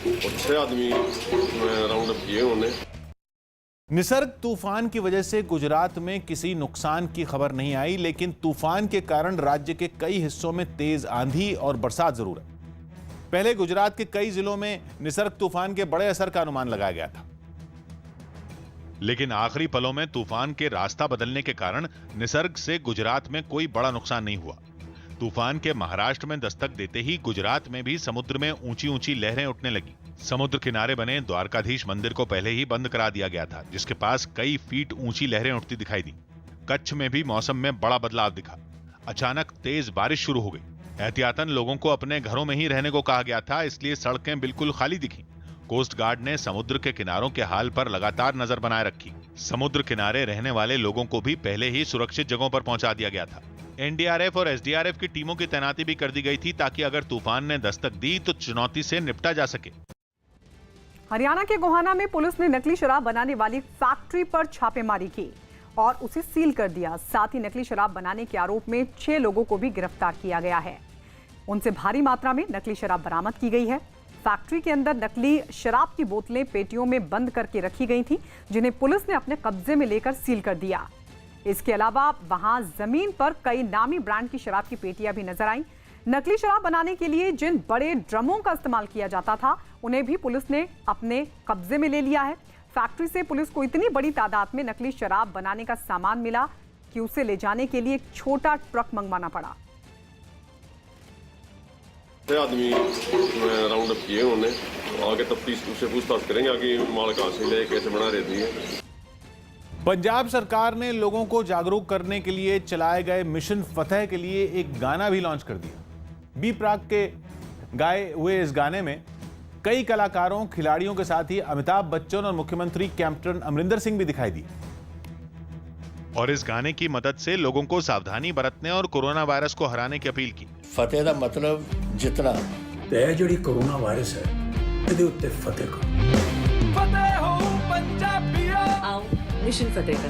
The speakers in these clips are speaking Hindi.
और 6 आदमी राउंड अप किए उन्होंने। निसर्ग तूफान की वजह से गुजरात में किसी नुकसान की खबर नहीं आई, लेकिन तूफान के कारण राज्य के कई हिस्सों में तेज आंधी और बरसात जरूर है। पहले गुजरात के कई जिलों में निसर्ग तूफान के बड़े असर का अनुमान लगाया गया था, लेकिन आखिरी पलों में तूफान के रास्ता बदलने के कारण निसर्ग से गुजरात में कोई बड़ा नुकसान नहीं हुआ। तूफान के महाराष्ट्र में दस्तक देते ही गुजरात में भी समुद्र में ऊंची ऊंची लहरें उठने लगी। समुद्र किनारे बने द्वारकाधीश मंदिर को पहले ही बंद करा दिया गया था, जिसके पास कई फीट ऊंची लहरें उठती दिखाई दी। कच्छ में भी मौसम में बड़ा बदलाव दिखा। अचानक तेज बारिश शुरू हो गई। एहतियातन लोगों को अपने घरों में ही रहने को कहा गया था, इसलिए सड़कें बिल्कुल खाली दिखी। कोस्ट गार्ड ने समुद्र के किनारों के हाल पर लगातार नजर बनाए रखी। समुद्र किनारे रहने वाले लोगों को भी पहले ही सुरक्षित जगहों पर पहुंचा दिया गया था। एनडीआरएफ और एसडीआरएफ की टीमों की तैनाती भी कर दी गई थी, ताकि अगर तूफान ने दस्तक दी तो चुनौती से निपटा जा सके। हरियाणा के गोहाना में पुलिस ने नकली शराब बनाने वाली फैक्ट्री पर छापेमारी की और उसे सील कर दिया। साथ ही नकली शराब बनाने के आरोप में 6 लोगों को भी गिरफ्तार किया गया है। उनसे भारी मात्रा में नकली शराब बरामद की गई है। फैक्ट्री के अंदर नकली शराब की बोतलें पेटियों में बंद करके रखी गई थी, जिन्हें पुलिस ने अपने कब्जे में लेकर सील कर दिया। इसके अलावा वहां जमीन पर कई नामी ब्रांड की शराब की पेटियां भी नजर आईं। नकली शराब बनाने के लिए जिन बड़े ड्रमों का इस्तेमाल किया जाता था, उन्हें भी पुलिस ने अपने कब्जे में ले लिया है। फैक्ट्री से पुलिस को इतनी बड़ी तादाद में नकली शराब बनाने का सामान मिला कि उसे ले जाने के लिए एक छोटा ट्रक मंगवाना पड़ा। 6 आदमी राउंड अप किए उन्होंने। आगे तफ्तीश से पूछताछ करेंगे आगे माल कहां से ले, कैसे बना रहे थे। पंजाब सरकार ने लोगों को जागरूक करने के लिए चलाए गए मिशन फतेह के लिए एक गाना भी लॉन्च कर दिया। बी प्राक के गाए हुए इस गाने में कई कलाकारों, खिलाड़ियों के साथ ही अमिताभ बच्चन और मुख्यमंत्री कैप्टन अमरिंदर सिंह भी दिखाई दिए। और इस गाने की मदद से लोगों को सावधानी बरतने और कोरोना वायरस को हराने की अपील की। फतेह का मतलब जितना ते जिहड़ी कोरोना वायरस है इहदे उत्ते फतेह हो पंजाबिया आओ मिशन फतेह का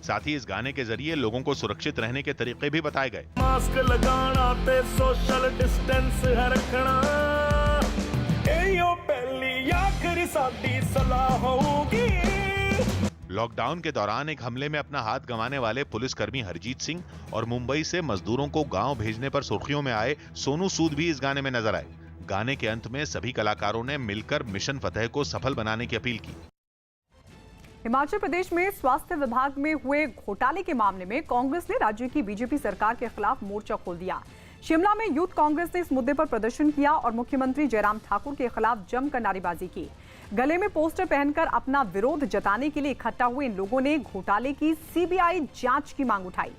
साथ ही इस गाने के जरिए लोगों को सुरक्षित रहने के तरीके भी बताए गए। मास्क लगाना ते सोशल डिस्टेंस है रखना, एयो पहली आखिरी साडी सलाह होगी। लॉकडाउन के दौरान एक हमले में अपना हाथ गंवाने वाले पुलिसकर्मी हरजीत सिंह और मुंबई से मजदूरों को गांव भेजने पर सुर्खियों में आए सोनू सूद भी इस गाने में नजर आए। गाने के अंत में सभी कलाकारों ने मिलकर मिशन फतेह को सफल बनाने की अपील की। हिमाचल प्रदेश में स्वास्थ्य विभाग में हुए घोटाले के मामले में कांग्रेस ने राज्य की बीजेपी सरकार के खिलाफ मोर्चा खोल दिया। शिमला में यूथ कांग्रेस ने इस मुद्दे पर प्रदर्शन किया और मुख्यमंत्री जयराम ठाकुर के खिलाफ जमकर नारेबाजी की। गले में पोस्टर पहनकर अपना विरोध जताने के लिए इकट्ठा हुए इन लोगों ने घोटाले की सीबीआई जांच की मांग उठाई।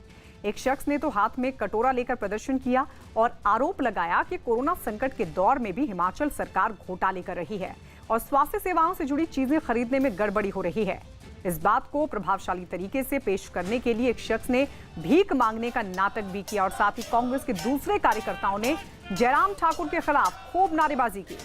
एक शख्स ने तो हाथ में कटोरा लेकर प्रदर्शन किया और आरोप लगाया कि कोरोना संकट के दौर में भी हिमाचल सरकार घोटाले कर रही है और स्वास्थ्य सेवाओं से जुड़ी चीजें खरीदने में गड़बड़ी हो रही है। इस बात को प्रभावशाली तरीके से पेश करने के लिए एक शख्स ने भीख मांगने का नाटक भी किया और साथ ही कांग्रेस के दूसरे कार्यकर्ताओं ने जयराम ठाकुर के खिलाफ खूब नारेबाजी की।